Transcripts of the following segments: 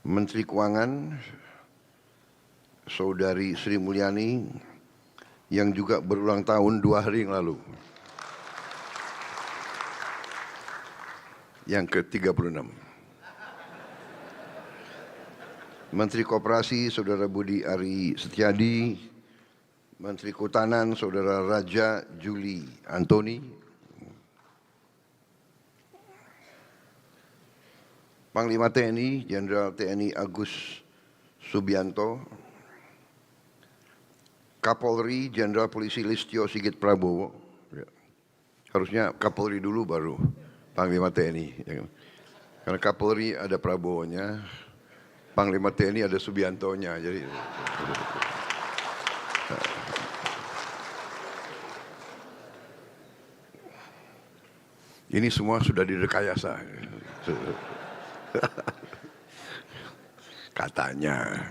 Menteri Keuangan, Saudari Sri Mulyani, yang juga berulang tahun 2 hari yang lalu. Yang ke-36. Menteri Koperasi, Saudara Budi Ari Setiadi, Menteri Kehutanan, Saudara Raja Juli Antoni, Panglima TNI, Jenderal TNI Agus Subianto, Kapolri, Jenderal Polisi Listio Sigit Prabowo. Harusnya Kapolri dulu baru Panglima TNI. Karena Kapolri ada Prabowo-nya, Panglima TNI ada Subiantonya. Jadi ini semua sudah direkayasa. Katanya.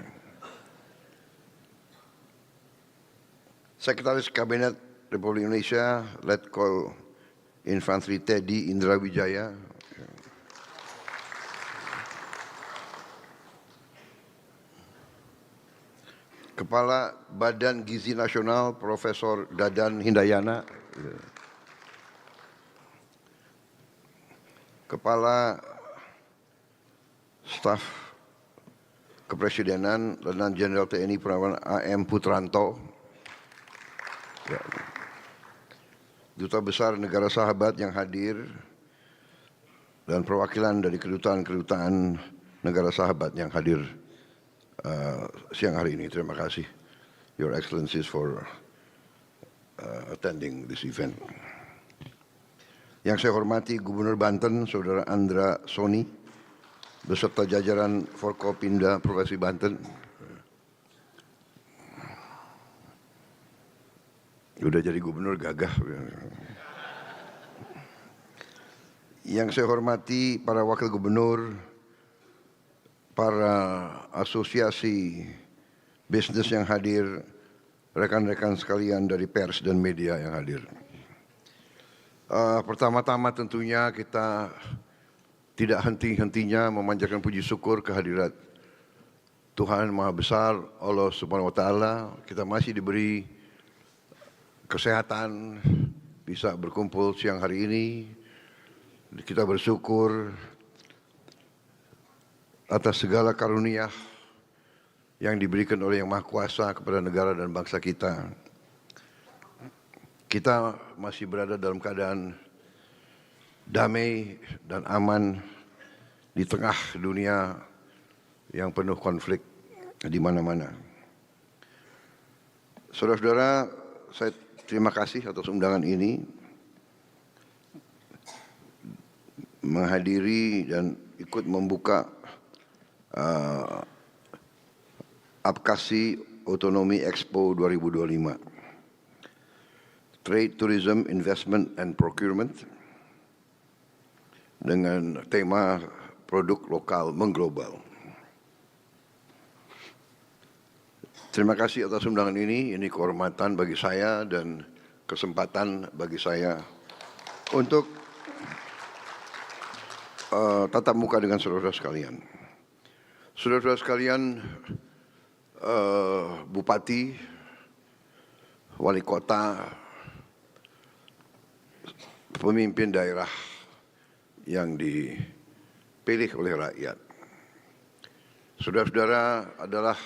Sekretaris Kabinet Republik Indonesia, Letkol Infantri Teddy Indra Wijaya, Kepala Badan Gizi Nasional Profesor Dadan Hindayana, Kepala Staf Kepresidenan Letnan Jenderal TNI Purnawirawan AM Putranto, Duta Besar Negara Sahabat yang hadir, dan perwakilan dari kedutaan-kedutaan negara sahabat yang hadir siang hari ini. Terima kasih, Your Excellencies, for attending this event. Yang saya hormati Gubernur Banten, Saudara Andra Soni, beserta jajaran Forkopimda Provinsi Banten. Udah jadi gubernur gagah. Yang saya hormati para wakil gubernur, para asosiasi bisnis yang hadir, rekan-rekan sekalian dari pers dan media yang hadir. Pertama-tama tentunya kita tidak henti-hentinya memanjatkan puji syukur kehadirat Tuhan Maha Besar, Allah Subhanahu wa Ta'ala. Kita masih diberi kesehatan, bisa berkumpul siang hari ini. Kita bersyukur atas segala karunia yang diberikan oleh Yang Maha Kuasa kepada negara dan bangsa kita. Kita masih berada dalam keadaan damai dan aman di tengah dunia yang penuh konflik di mana-mana. Saudara-saudara, saya terima kasih atas undangan ini, menghadiri dan ikut membuka Apkasi Otonomi Expo 2025. Trade, Tourism, Investment and Procurement dengan tema produk lokal mengglobal. Terima kasih atas undangan ini kehormatan bagi saya dan kesempatan bagi saya untuk tatap muka dengan saudara-saudara sekalian. Saudara-saudara sekalian, bupati, wali kota, pemimpin daerah yang dipilih oleh rakyat. Saudara-saudara adalah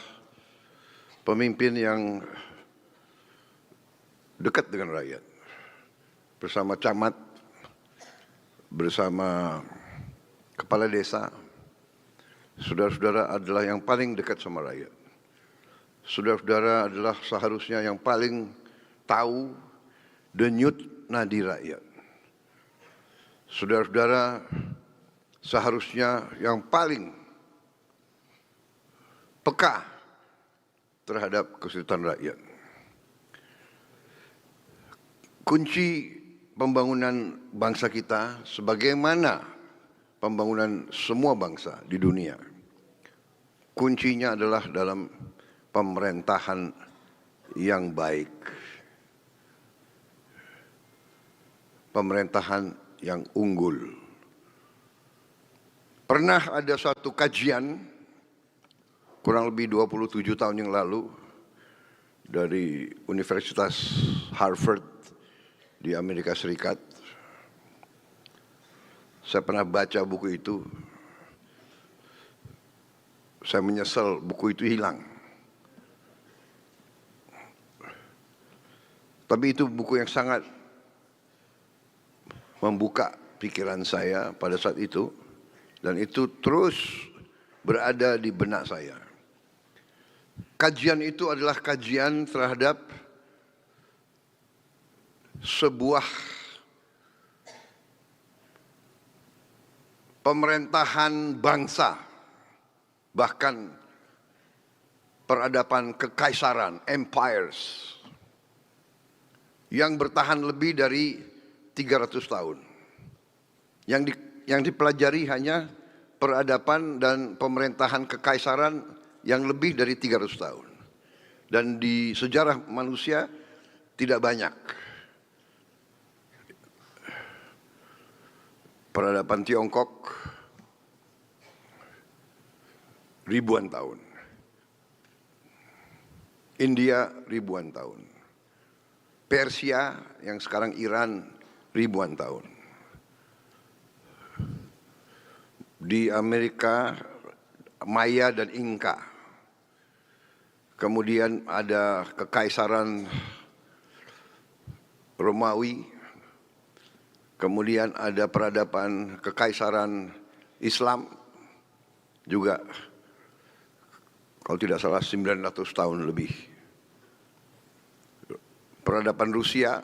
pemimpin yang dekat dengan rakyat. Bersama camat, bersama kepala desa, saudara-saudara adalah yang paling dekat sama rakyat. Saudara-saudara adalah seharusnya yang paling tahu denyut nadi rakyat. Saudara-saudara seharusnya yang paling peka terhadap kesulitan rakyat. Kunci pembangunan bangsa kita, sebagaimana pembangunan semua bangsa di dunia, kuncinya adalah dalam pemerintahan yang baik, pemerintahan yang unggul. Pernah ada satu kajian kurang lebih 27 tahun yang lalu dari Universitas Harvard di Amerika Serikat. Saya pernah baca buku itu. Saya menyesal buku itu hilang. Tapi itu buku yang sangat membuka pikiran saya pada saat itu, dan itu terus berada di benak saya. Kajian itu adalah kajian terhadap sebuah pemerintahan bangsa, bahkan peradaban kekaisaran, empires, yang bertahan lebih dari 300 tahun. Yang dipelajari hanya peradaban dan pemerintahan kekaisaran yang lebih dari 300 tahun. Dan di sejarah manusia tidak banyak. Peradaban Tiongkok ribuan tahun. India ribuan tahun. Persia yang sekarang Iran ribuan tahun. Di Amerika Maya dan Inka. Kemudian ada kekaisaran Romawi. Kemudian ada peradaban kekaisaran Islam juga, kalau tidak salah 900 tahun lebih. Peradaban Rusia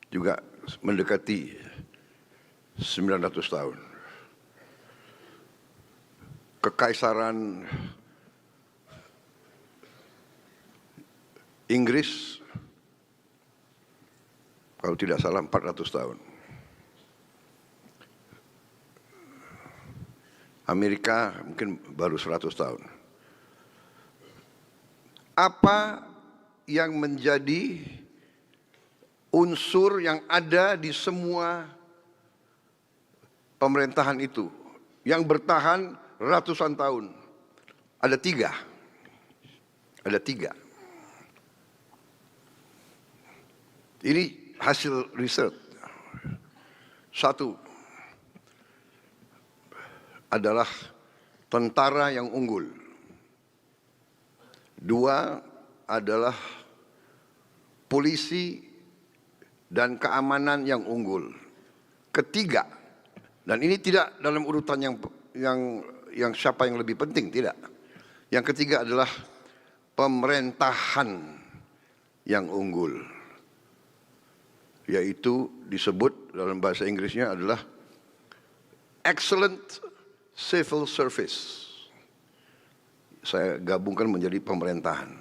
juga mendekati 900 tahun. Kekaisaran Inggris kalau tidak salah 400 tahun. Amerika mungkin baru 100 tahun. Apa yang menjadi unsur yang ada di semua pemerintahan itu yang bertahan ratusan tahun? Ada tiga. Ini hasil riset. Satu adalah tentara yang unggul. Dua adalah polisi dan keamanan yang unggul. Ketiga, dan ini tidak dalam urutan yang siapa yang lebih penting, tidak. Yang ketiga adalah pemerintahan yang unggul, yaitu disebut dalam bahasa Inggrisnya adalah excellent civil service. Saya gabungkan menjadi pemerintahan.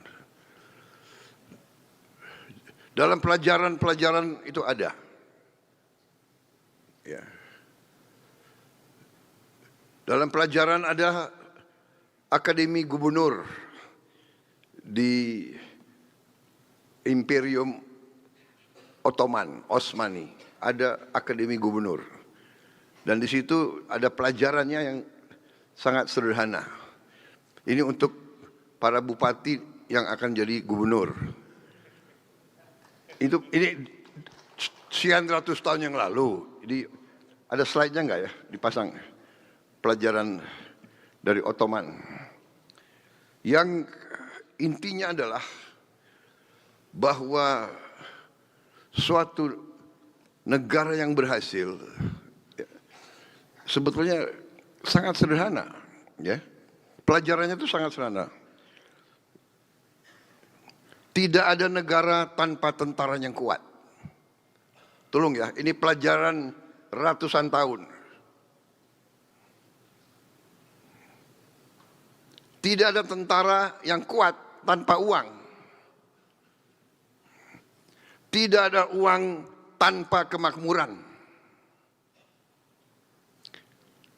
Dalam pelajaran-pelajaran itu ada. Ya. Dalam pelajaran ada Akademi Gubernur di Imperium Osmani. Ada Akademi Gubernur. Dan di situ ada pelajarannya yang sangat sederhana. Ini untuk para bupati yang akan jadi gubernur. Ini sekian ratus tahun yang lalu. Jadi ada slide-nya enggak ya dipasang? Pelajaran dari Ottoman. Yang intinya adalah bahwa suatu negara yang berhasil sebetulnya sangat sederhana, ya. Pelajarannya itu sangat sederhana. Tidak ada negara tanpa tentara yang kuat. Tolong ya, ini pelajaran ratusan tahun. Tidak ada tentara yang kuat tanpa uang. Tidak ada uang tanpa kemakmuran.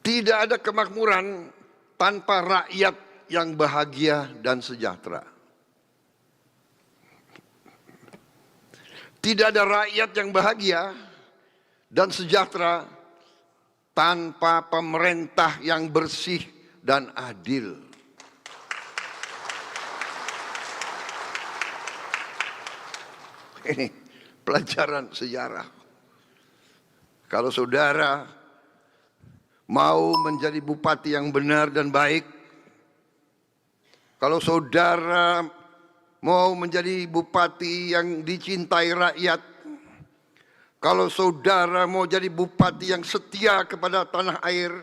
Tidak ada kemakmuran tanpa rakyat yang bahagia dan sejahtera. Tidak ada rakyat yang bahagia dan sejahtera tanpa pemerintah yang bersih dan adil. Ini pelajaran sejarah. Kalau saudara mau menjadi bupati yang benar dan baik, kalau saudara mau menjadi bupati yang dicintai rakyat, kalau saudara mau jadi bupati yang setia kepada tanah air,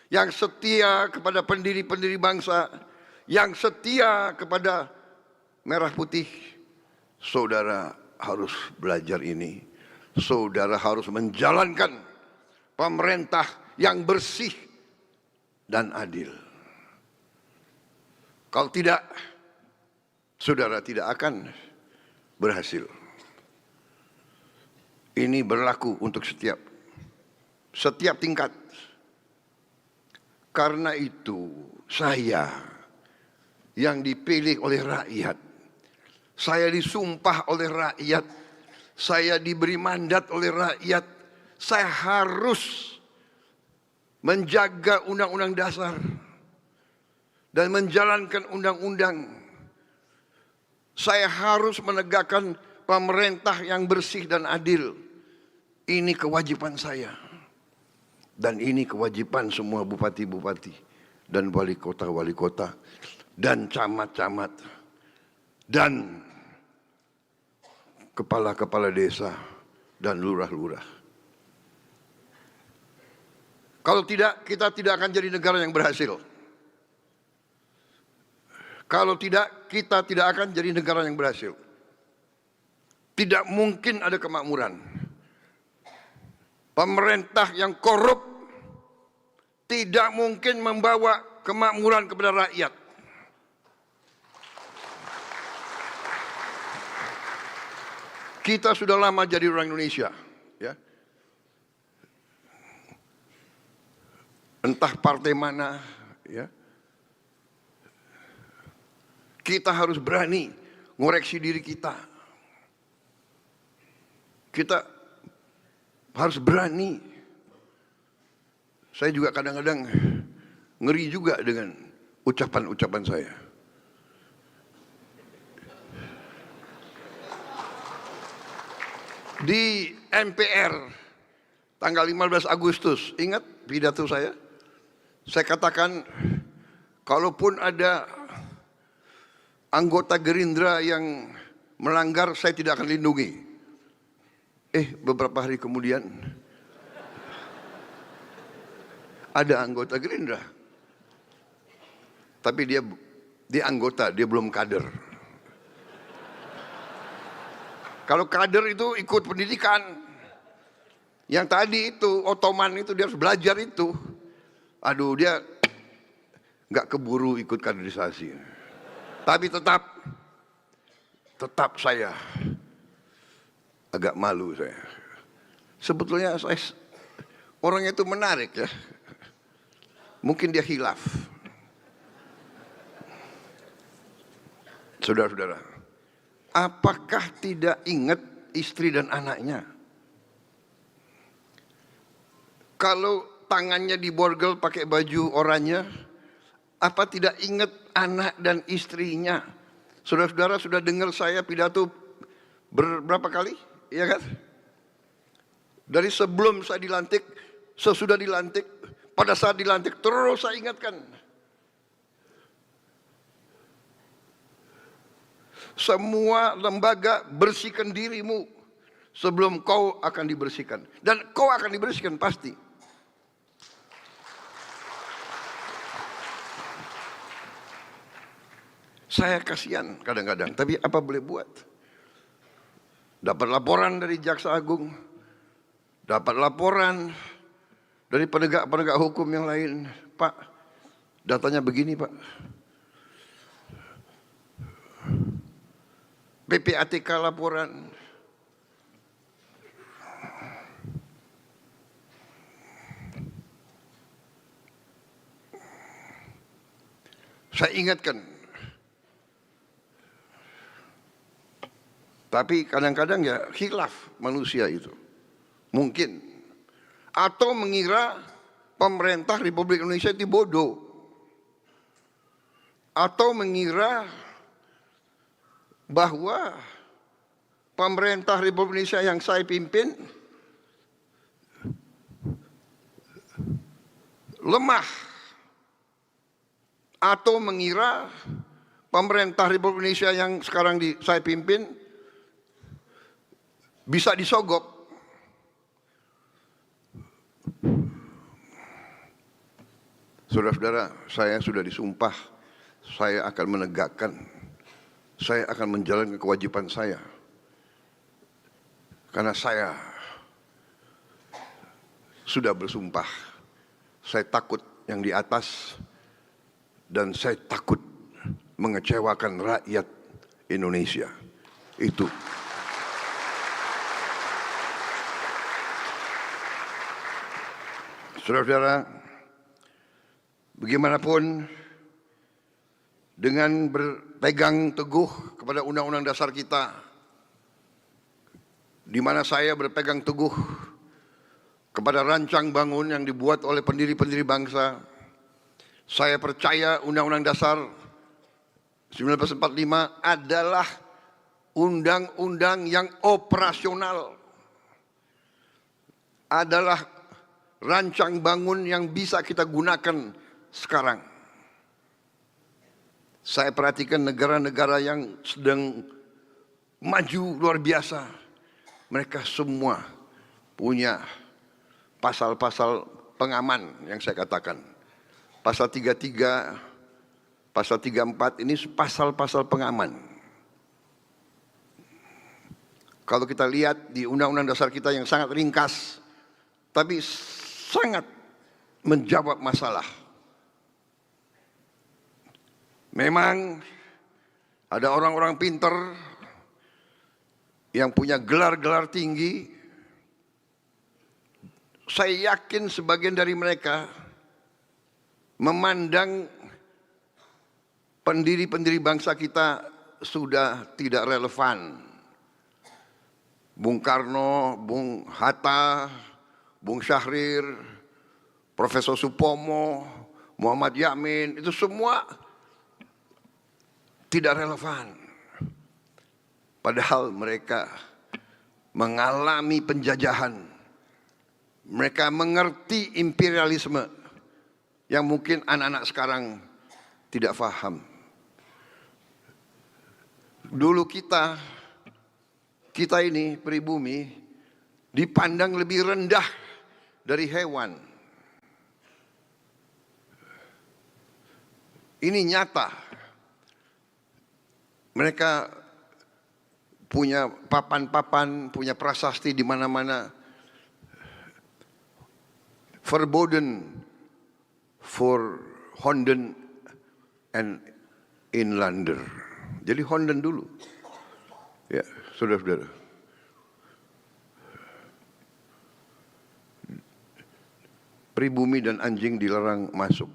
yang setia kepada pendiri-pendiri bangsa, yang setia kepada merah putih, saudara harus belajar ini. Saudara harus menjalankan pemerintah yang bersih dan adil. Kalau tidak, saudara tidak akan berhasil. Ini berlaku untuk setiap tingkat. Karena itu saya yang dipilih oleh rakyat, saya disumpah oleh rakyat, saya diberi mandat oleh rakyat, saya harus menjaga undang-undang dasar dan menjalankan undang-undang. Saya harus menegakkan pemerintah yang bersih dan adil. Ini kewajiban saya. Dan ini kewajiban semua bupati-bupati dan wali kota dan camat-camat dan kepala-kepala desa dan lurah-lurah. Kalau tidak, kita tidak akan jadi negara yang berhasil. Kalau tidak, kita tidak akan jadi negara yang berhasil. Tidak mungkin ada kemakmuran. Pemerintah yang korup tidak mungkin membawa kemakmuran kepada rakyat. Kita sudah lama jadi orang Indonesia, ya. Entah partai mana, ya. Kita harus berani ngoreksi diri kita. Kita harus berani. Saya juga kadang-kadang ngeri juga dengan ucapan-ucapan saya. Di MPR tanggal 15 Agustus, ingat pidato saya? Saya katakan, kalaupun ada anggota Gerindra yang melanggar, saya tidak akan lindungi. Beberapa hari kemudian ada anggota Gerindra, tapi dia anggota, dia belum kader. Kalau kader itu ikut pendidikan. Yang tadi itu, Ottoman itu dia harus belajar itu. Aduh, dia nggak keburu ikut kaderisasi. Tapi tetap saya agak malu saya. Sebetulnya orangnya itu menarik ya. Mungkin dia khilaf. Saudara-saudara, apakah tidak ingat istri dan anaknya? Kalau tangannya diborgel pakai baju oranye, apa tidak ingat anak dan istrinya? Saudara-saudara sudah dengar saya pidato berapa kali? Iya kan? Dari sebelum saya dilantik, sesudah dilantik, pada saat dilantik, terus saya ingatkan. Semua lembaga bersihkan dirimu sebelum kau akan dibersihkan. Dan kau akan dibersihkan pasti. Saya kasihan kadang-kadang, tapi apa boleh buat? Dapat laporan dari Jaksa Agung, dapat laporan dari penegak-penegak hukum yang lain. Pak, datanya begini Pak. PPATK laporan. Saya ingatkan. Tapi kadang-kadang ya khilaf manusia itu. Mungkin. Atau mengira pemerintah Republik Indonesia itu bodoh. Atau mengira bahwa pemerintah Republik Indonesia yang saya pimpin lemah atau mengira pemerintah Republik Indonesia yang sekarang saya pimpin bisa disogok. Saudara-saudara, saya sudah disumpah, saya akan menegakkan, saya akan menjalankan kewajiban saya. Karena saya sudah bersumpah, saya takut yang di atas dan saya takut mengecewakan rakyat Indonesia. Itu. Saudara-saudara, bagaimanapun dengan berpegang teguh kepada Undang-Undang Dasar kita, di mana saya berpegang teguh kepada rancang bangun yang dibuat oleh pendiri-pendiri bangsa, saya percaya Undang-Undang Dasar 1945 adalah undang-undang yang operasional, adalah rancang bangun yang bisa kita gunakan sekarang. Saya perhatikan negara-negara yang sedang maju luar biasa. Mereka semua punya pasal-pasal pengaman yang saya katakan. Pasal 33, pasal 34 ini pasal-pasal pengaman. Kalau kita lihat di Undang-Undang Dasar kita yang sangat ringkas, tapi sangat menjawab masalah. Memang ada orang-orang pintar yang punya gelar-gelar tinggi. Saya yakin sebagian dari mereka memandang pendiri-pendiri bangsa kita sudah tidak relevan. Bung Karno, Bung Hatta, Bung Syahrir, Profesor Supomo, Muhammad Yamin, itu semua tidak relevan. Padahal mereka mengalami penjajahan. Mereka mengerti imperialisme yang mungkin anak-anak sekarang tidak paham. Dulu kita ini pribumi dipandang lebih rendah dari hewan. Ini nyata. Mereka punya papan-papan, punya prasasti di mana-mana. Verboden for Honden and Inlander. Jadi Honden dulu. Ya, saudara-saudara. Pribumi dan anjing dilarang masuk.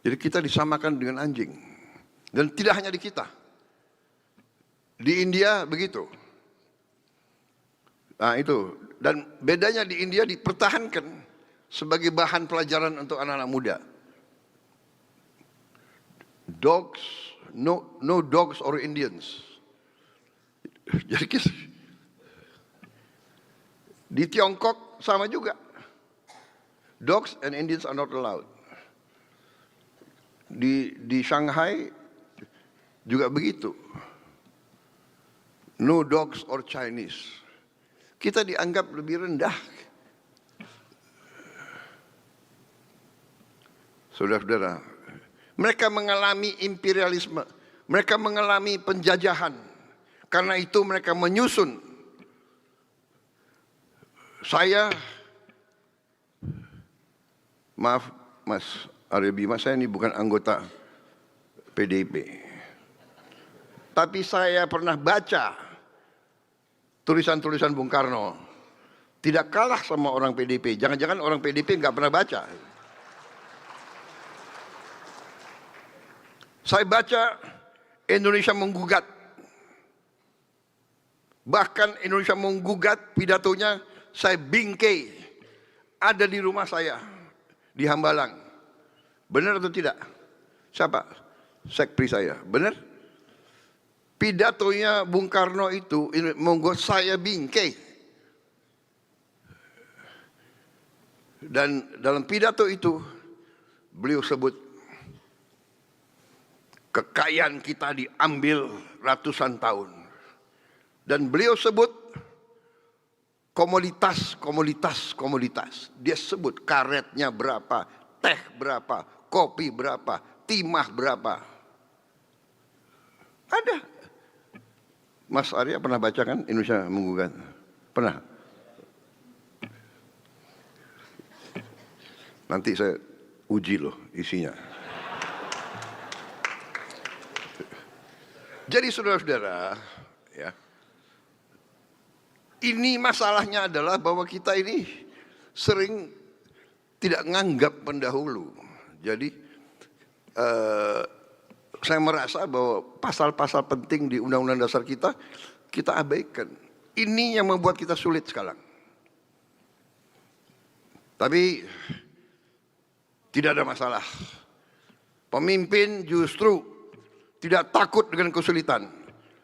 Jadi kita disamakan dengan anjing. Dan tidak hanya di kita. Di India begitu. Nah itu. Dan bedanya di India dipertahankan sebagai bahan pelajaran untuk anak-anak muda. Dogs, no dogs or Indians. Jadi di Tiongkok sama juga. Dogs and Indians are not allowed. Di Shanghai juga begitu. No dogs or Chinese. Kita dianggap lebih rendah. Saudara-saudara, mereka mengalami imperialisme. Mereka mengalami penjajahan. Karena itu mereka menyusun. Saya, maaf Mas Arya Bima, saya ini bukan anggota PDIP. Tapi saya pernah baca tulisan-tulisan Bung Karno. Tidak kalah sama orang PDIP. Jangan-jangan orang PDIP nggak pernah baca. Saya baca Indonesia menggugat. Bahkan Indonesia menggugat pidatonya saya bingkai. Ada di rumah saya. Di Hambalang. Benar atau tidak? Siapa? Sekpri saya. Benar? Pidatonya Bung Karno itu membuat saya bingkai. Dan dalam pidato itu beliau sebut kekayaan kita diambil ratusan tahun. Dan beliau sebut komoditas. Dia sebut karetnya berapa, teh berapa, kopi berapa, timah berapa. Ada. Mas Arya pernah baca kan Indonesia Menggugat? Pernah? Nanti saya uji loh isinya. Jadi saudara-saudara, ya, ini masalahnya adalah bahwa kita ini sering tidak menganggap pendahulu. Jadi saya merasa bahwa pasal-pasal penting di Undang-Undang Dasar kita abaikan. Ini yang membuat kita sulit sekarang. Tapi tidak ada masalah. Pemimpin justru tidak takut dengan kesulitan.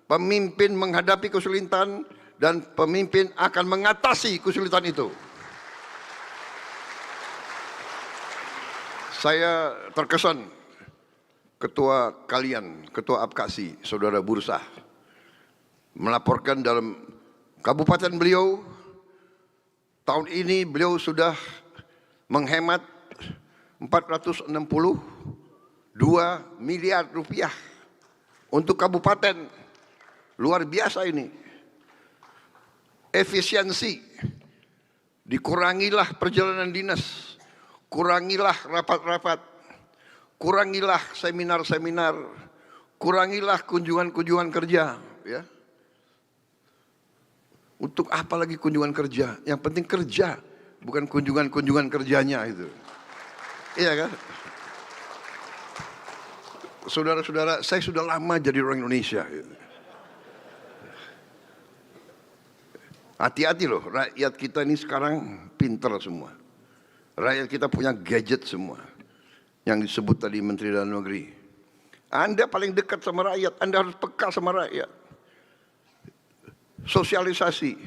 Pemimpin menghadapi kesulitan dan pemimpin akan mengatasi kesulitan itu. Saya terkesan ketua kalian, ketua Apkasi, saudara Bursa, melaporkan dalam kabupaten beliau, tahun ini beliau sudah menghemat 462 miliar rupiah untuk kabupaten. Luar biasa ini. Efisiensi. Dikurangilah perjalanan dinas, kurangilah rapat-rapat, kurangilah seminar-seminar, kurangilah kunjungan-kunjungan kerja, ya. Untuk apa lagi kunjungan kerja? Yang penting kerja, bukan kunjungan-kunjungan kerjanya itu. Iya kan? Saudara-saudara, saya sudah lama jadi orang Indonesia. Hati-hati loh, rakyat kita ini sekarang pinter semua. Rakyat kita punya gadget semua. Yang disebut tadi Menteri Dalam Negeri. Anda paling dekat sama rakyat, Anda harus peka sama rakyat. Sosialisasi.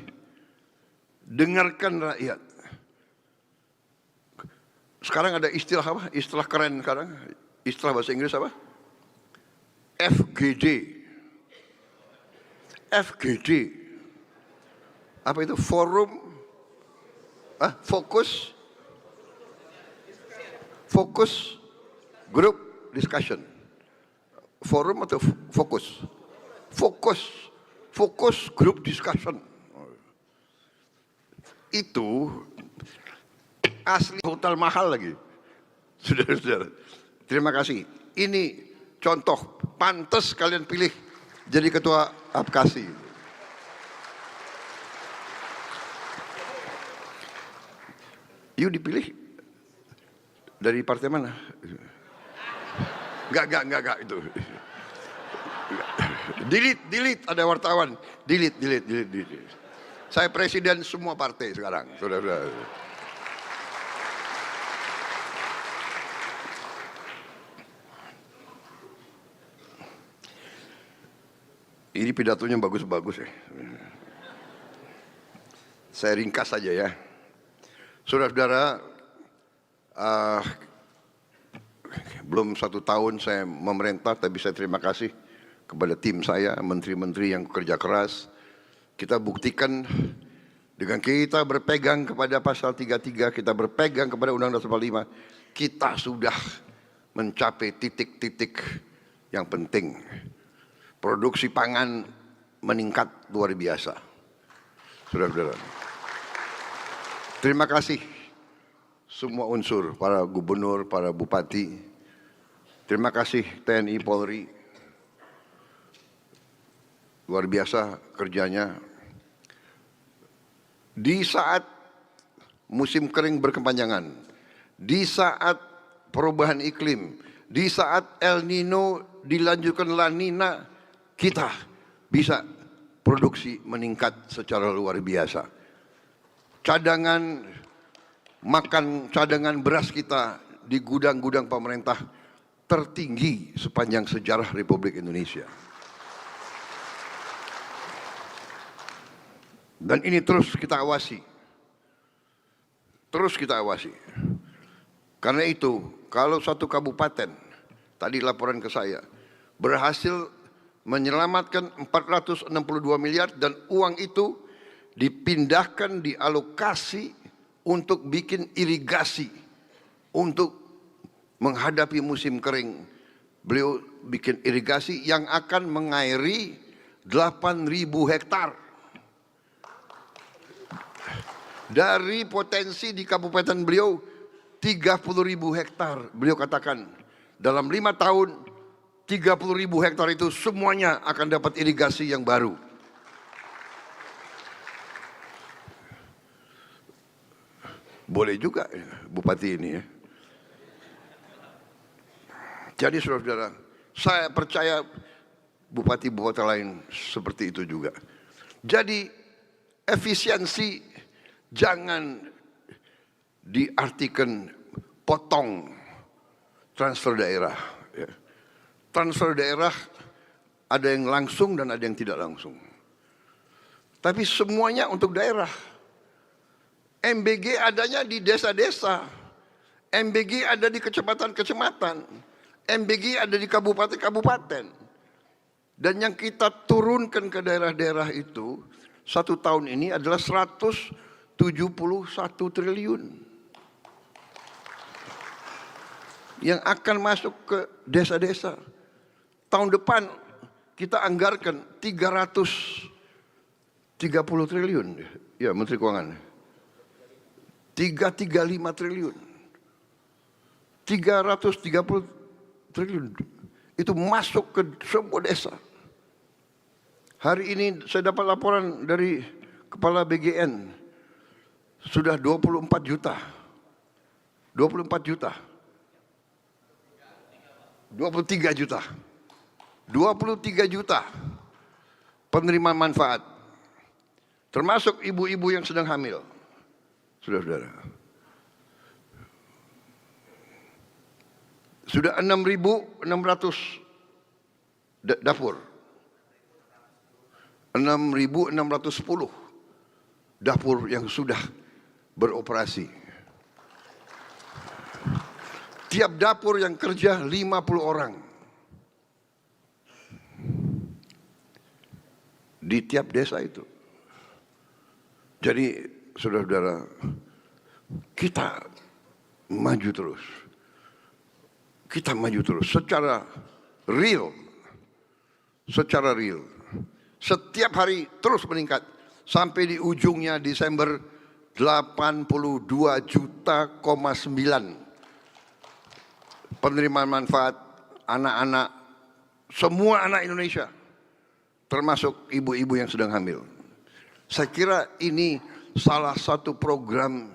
Dengarkan rakyat. Sekarang ada istilah apa? Istilah keren sekarang. Istilah bahasa Inggris apa? FGD. FGD. Apa itu? Forum Fokus Group Discussion. Forum atau fokus? Fokus Group Discussion. Itu asli hotel mahal lagi. Saudara-saudara, terima kasih. Ini contoh, pantas kalian pilih jadi ketua Apkasi. You dipilih dari partai mana? Enggak itu. Delete ada wartawan. Delete. Saya presiden semua partai sekarang, saudara-saudara. Ini pidatonya bagus-bagus ya. Saya ringkas saja ya. Saudara-saudara, belum 1 tahun saya memerintah, tapi saya terima kasih kepada tim saya, menteri-menteri yang kerja keras. Kita buktikan dengan kita berpegang kepada pasal 33, kita berpegang kepada Undang-Undang 45, kita sudah mencapai titik-titik yang penting. Produksi pangan meningkat luar biasa. Saudara-saudara, terima kasih semua unsur, para gubernur, para bupati. Terima kasih TNI Polri. Luar biasa kerjanya. Di saat musim kering berkepanjangan, di saat perubahan iklim, di saat El Nino dilanjutkan La Nina, kita bisa produksi meningkat secara luar biasa. Cadangan beras kita di gudang-gudang pemerintah tertinggi sepanjang sejarah Republik Indonesia. Dan ini terus kita awasi. Terus kita awasi. Karena itu, kalau satu kabupaten, tadi laporan ke saya, berhasil menyelamatkan 462 miliar dan uang itu dipindahkan, dialokasi untuk bikin irigasi, untuk menghadapi musim kering. Beliau bikin irigasi yang akan mengairi 8.000 hektar. Dari potensi di kabupaten beliau 30.000 hektar. Beliau katakan dalam 5 tahun 30.000 hektar itu semuanya akan dapat irigasi yang baru. Boleh juga Bupati ini ya. Jadi saudara-saudara, saya percaya bupati-bupati lain seperti itu juga. Jadi efisiensi jangan diartikan potong transfer daerah. Ya. Transfer daerah ada yang langsung dan ada yang tidak langsung. Tapi semuanya untuk daerah. MBG adanya di desa-desa. MBG ada di kecamatan-kecamatan. MBG ada di kabupaten-kabupaten. Dan yang kita turunkan ke daerah-daerah itu, 1 tahun ini adalah 171 triliun. Yang akan masuk ke desa-desa. Tahun depan kita anggarkan 330 triliun. Ya, Menteri Keuangan. 335 triliun. 330 triliun. Itu masuk ke semua desa. Hari ini saya dapat laporan dari Kepala BGN. Sudah 24 juta. 24 juta. 23 juta. 23 juta penerima manfaat. Termasuk ibu-ibu yang sedang hamil. Saudara-saudara. Sudah 6.600 dapur. 6.610 dapur yang sudah beroperasi. Tiap dapur yang kerja 50 orang. Di tiap desa itu. Jadi saudara-saudara, kita maju terus. Kita maju terus secara real. Secara real. Setiap hari terus meningkat. Sampai di ujungnya Desember 82,9 juta penerima manfaat anak-anak, semua anak Indonesia. Termasuk ibu-ibu yang sedang hamil. Saya kira ini salah satu program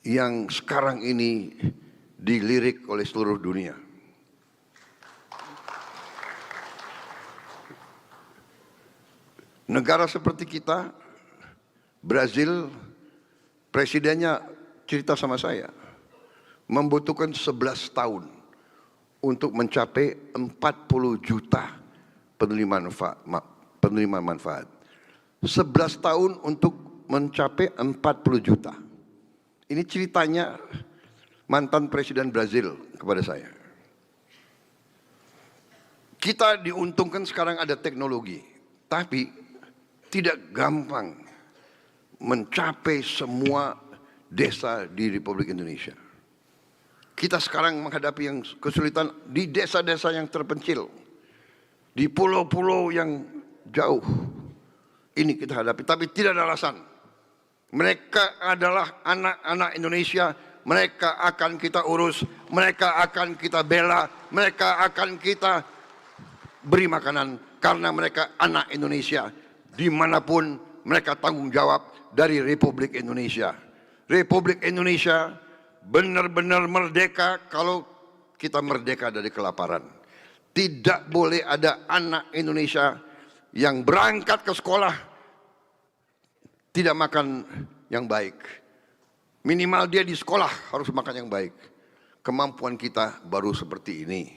yang sekarang ini dilirik oleh seluruh dunia. Negara seperti kita, Brazil, presidennya cerita sama saya, membutuhkan 11 tahun untuk mencapai 40 juta penerima manfaat. 11 tahun untuk mencapai 40 juta. Ini ceritanya mantan presiden Brazil kepada saya. Kita diuntungkan sekarang ada teknologi, tapi tidak gampang mencapai semua desa di Republik Indonesia. Kita sekarang menghadapi yang kesulitan di desa-desa yang terpencil, di pulau-pulau yang jauh. Ini kita hadapi, tapi tidak ada alasan. Mereka adalah anak-anak Indonesia, mereka akan kita urus, mereka akan kita bela, mereka akan kita beri makanan, karena mereka anak Indonesia. Dimanapun mereka tanggung jawab dari Republik Indonesia. Republik Indonesia benar-benar merdeka kalau kita merdeka dari kelaparan. Tidak boleh ada anak Indonesia yang berangkat ke sekolah tidak makan yang baik. Minimal dia di sekolah harus makan yang baik. Kemampuan kita baru seperti ini.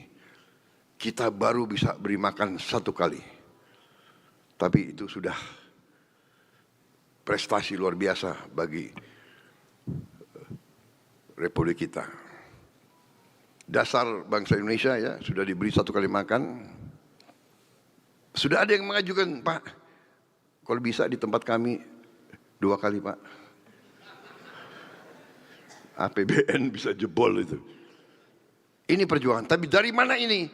Kita baru bisa beri makan 1 kali. Tapi itu sudah prestasi luar biasa bagi Republik kita. Dasar bangsa Indonesia ya sudah diberi 1 kali makan. Sudah ada yang mengajukan, Pak, kalau bisa di tempat kami 2 kali, Pak. APBN bisa jebol itu. Ini perjuangan. Tapi dari mana ini?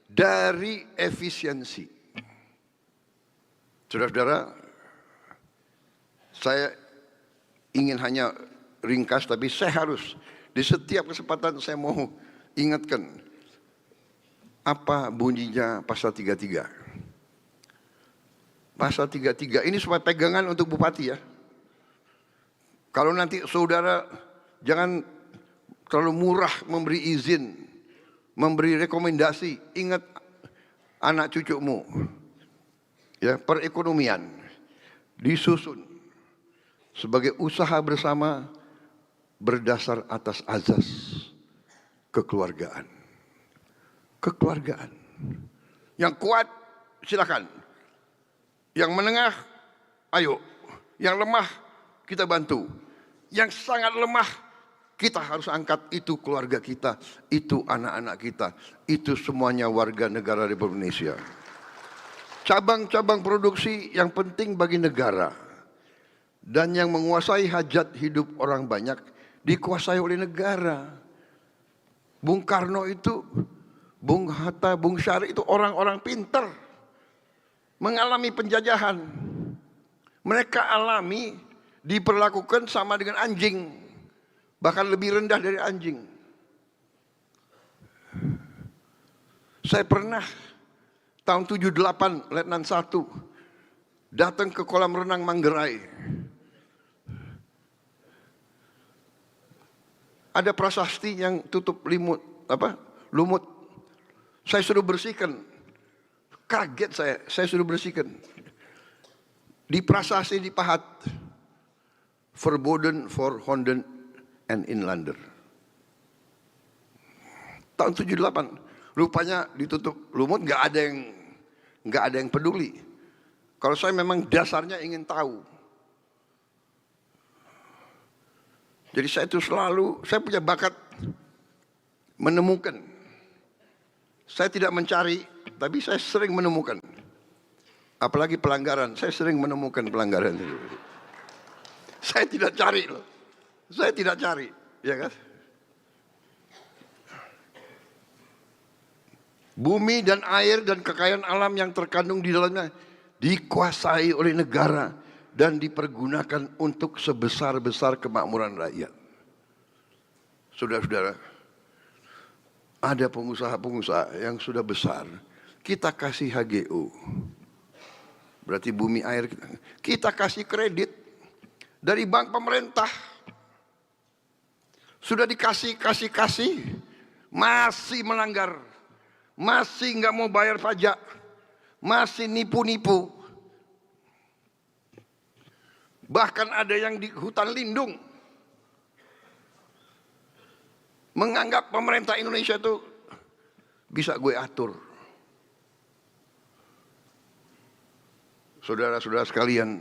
Dari efisiensi. Saudara-saudara, saya ingin hanya ringkas, tapi saya harus di setiap kesempatan saya mau ingatkan apa bunyinya pasal 33. Pasal 33 ini supaya pegangan untuk bupati ya. Kalau nanti saudara jangan terlalu murah memberi izin, memberi rekomendasi. Ingat anak cucumu. Ya, perekonomian disusun sebagai usaha bersama berdasar atas azas kekeluargaan. Kekeluargaan. Yang kuat silakan. Yang menengah ayo. Yang lemah kita bantu. Yang sangat lemah kita harus angkat. Itu keluarga kita, itu anak-anak kita, itu semuanya warga negara Republik Indonesia. Cabang-cabang produksi yang penting bagi negara dan yang menguasai hajat hidup orang banyak dikuasai oleh negara. Bung Karno itu, Bung Hatta, Bung Syarif itu orang-orang pintar, mengalami penjajahan. Mereka alami diperlakukan sama dengan anjing, bahkan lebih rendah dari anjing. Saya pernah tahun 78 Letnan 1 datang ke kolam renang Manggarai. Ada prasasti yang tutup lumut. Saya suruh bersihkan. Kaget saya suruh bersihkan. Di prasasti dipahat. Verboden for Honden and Inlander. Tahun 78. Rupanya ditutup lumut, nggak ada yang peduli. Kalau saya memang dasarnya ingin tahu. Jadi saya itu saya punya bakat menemukan. Saya tidak mencari, tapi saya sering menemukan. Apalagi pelanggaran, saya sering menemukan pelanggaran itu. Saya tidak cari loh. Saya tidak cari, ya kan? Bumi dan air dan kekayaan alam yang terkandung di dalamnya dikuasai oleh negara dan dipergunakan untuk sebesar-besar kemakmuran rakyat. Saudara-saudara, ada pengusaha-pengusaha yang sudah besar, kita kasih HGU. Berarti bumi air kita kasih kredit dari bank pemerintah. Sudah dikasih, masih melanggar. Masih nggak mau bayar pajak, masih nipu-nipu. Bahkan ada yang di hutan lindung menganggap pemerintah Indonesia itu bisa gue atur. Saudara-saudara sekalian,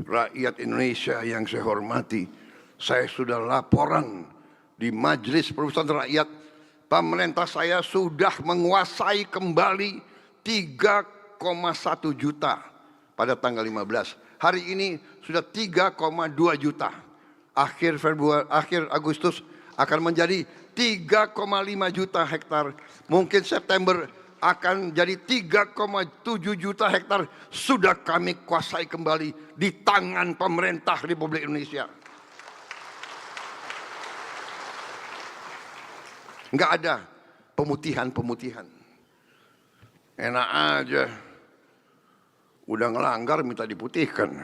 rakyat Indonesia yang saya hormati, saya sudah laporan di Majelis Permusyawaratan Rakyat. Pemerintah saya sudah menguasai kembali 3,1 juta pada tanggal 15. Hari ini sudah 3,2 juta. Akhir Agustus akan menjadi 3,5 juta hektar. Mungkin September akan jadi 3,7 juta hektar. Sudah kami kuasai kembali di tangan pemerintah Republik Indonesia. Enggak ada pemutihan. Enak aja. Udah ngelanggar minta diputihkan.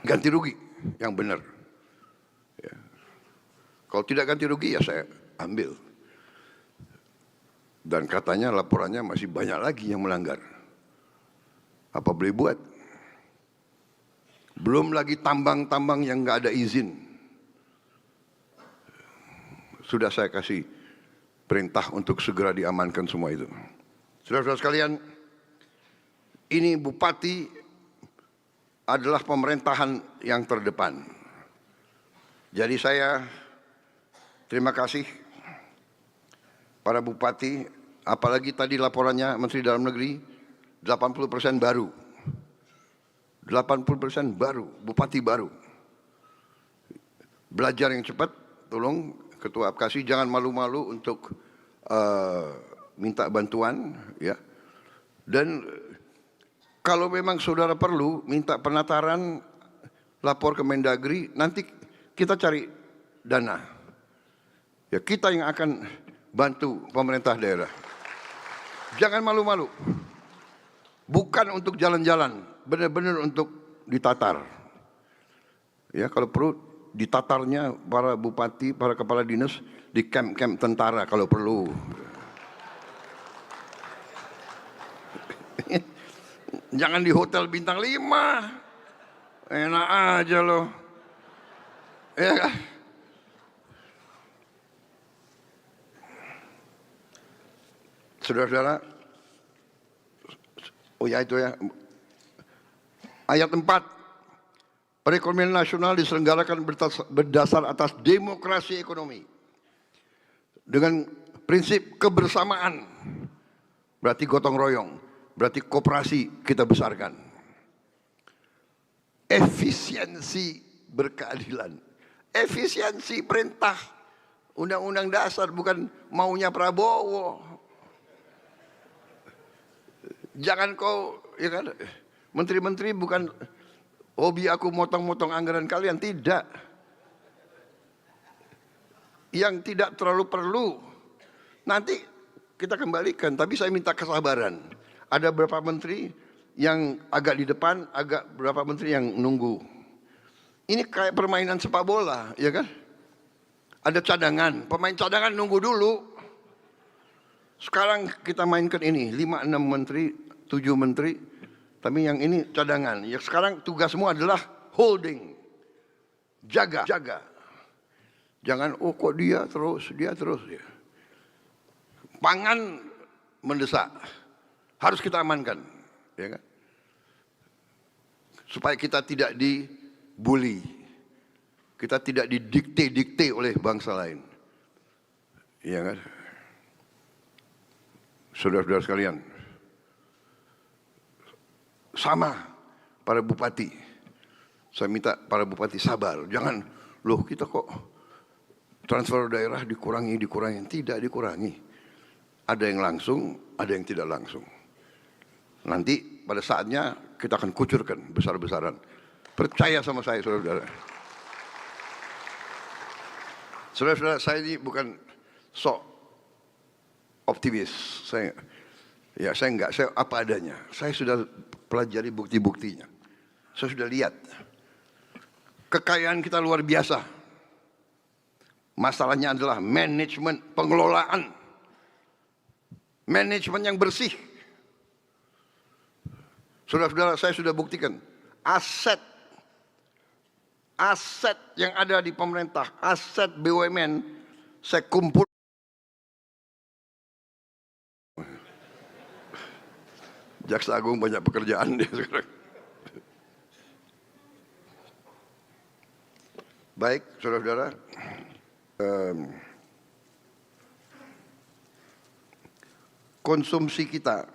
Ganti rugi yang benar. Ya. Kalau tidak ganti rugi ya saya ambil. Dan katanya laporannya masih banyak lagi yang melanggar. Apa boleh buat? Belum lagi tambang-tambang yang nggak ada izin. Sudah saya kasih perintah untuk segera diamankan semua itu. Saudara-saudara sekalian, ini bupati adalah pemerintahan yang terdepan. Jadi saya terima kasih para bupati, apalagi tadi laporannya Menteri Dalam Negeri, 80% baru. 80% baru, bupati baru. Belajar yang cepat, tolong Ketua Apkasi jangan malu-malu untuk minta bantuan, ya. Dan kalau memang saudara perlu minta penataran, lapor ke Mendagri, nanti kita cari dana. Ya, kita yang akan bantu pemerintah daerah. Jangan malu-malu. Bukan untuk jalan-jalan, benar-benar untuk ditatar. Ya, kalau perlu ditatarnya para bupati, para kepala dinas di kamp-kamp tentara kalau perlu. Jangan di hotel bintang 5. Enak aja loh. Ya kan? Saudara-saudara, oh ya itu ya. Ayat 4. Perekonomian nasional diselenggarakan berdasar atas demokrasi ekonomi. Dengan prinsip kebersamaan. Berarti gotong royong. Berarti koperasi kita besarkan. Efisiensi berkeadilan. Efisiensi perintah. Undang-undang dasar bukan maunya Prabowo. Jangan kau, ya kan, menteri-menteri bukan hobi aku motong-motong anggaran kalian, tidak. Yang tidak terlalu perlu, nanti kita kembalikan, tapi saya minta kesabaran. Ada beberapa menteri yang agak di depan, agak beberapa menteri yang nunggu. Ini kayak permainan sepak bola, ya kan? Ada cadangan, pemain cadangan nunggu dulu. Sekarang kita mainkan ini, 5-6 menteri, 7 menteri, tapi yang ini cadangan. Ya sekarang tugasmu adalah holding, jaga. Jangan, oh kok dia terus. Ya. Pangan mendesak, harus kita amankan, ya kan? Supaya kita tidak dibully, kita tidak didikte oleh bangsa lain, ya kan? Saudara-saudara sekalian, sama para bupati, saya minta para bupati sabar. Jangan, loh kita kok transfer daerah dikurangi, tidak dikurangi. Ada yang langsung, ada yang tidak langsung. Nanti pada saatnya kita akan kucurkan besar-besaran. Percaya sama saya, saudara-saudara. Saudara-saudara, saya ini bukan sok optimis. Saya enggak, saya apa adanya. Saya sudah pelajari bukti-buktinya. Saya sudah lihat. Kekayaan kita luar biasa. Masalahnya adalah manajemen, pengelolaan. Manajemen yang bersih. Saudara-saudara, saya sudah buktikan. Aset yang ada di pemerintah, aset BUMN, saya kumpul. Jaksa Agung banyak pekerjaan dia sekarang. Baik, saudara-saudara. Konsumsi kita.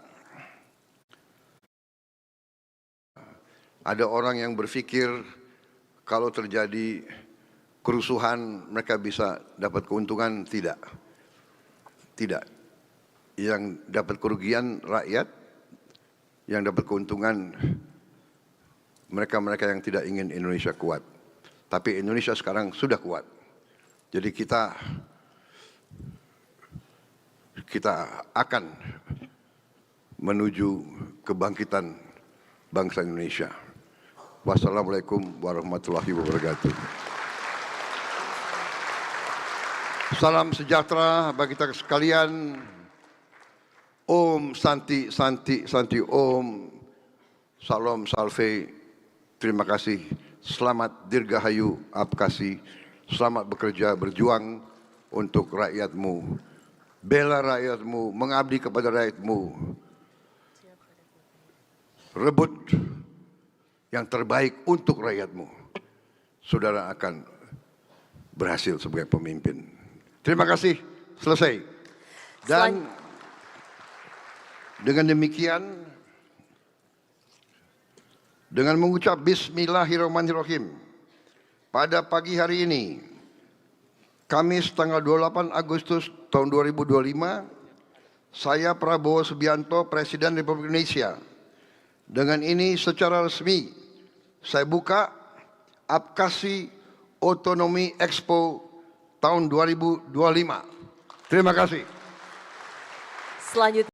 Ada orang yang berpikir kalau terjadi kerusuhan mereka bisa dapat keuntungan. Tidak. Yang dapat kerugian rakyat, yang dapat keuntungan mereka-mereka yang tidak ingin Indonesia kuat. Tapi Indonesia sekarang sudah kuat. Jadi kita akan menuju kebangkitan bangsa Indonesia. Wassalamualaikum warahmatullahi wabarakatuh. Salam sejahtera bagi kita sekalian. Om Santi Santi Santi Om. Salam Salve. Terima kasih. Selamat Dirgahayu Apkasi. Selamat bekerja, berjuang untuk rakyatmu. Bela rakyatmu, mengabdi kepada rakyatmu. Rebut yang terbaik untuk rakyatmu, saudara akan berhasil sebagai pemimpin. Terima kasih. Selesai. Dan dengan demikian, dengan mengucap Bismillahirrahmanirrahim, pada pagi hari ini, Kamis tanggal 28 Agustus tahun 2025, saya Prabowo Subianto, Presiden Republik Indonesia. Dengan ini secara resmi, saya buka Apkasi Otonomi Expo tahun 2025. Terima kasih. Selanjutnya.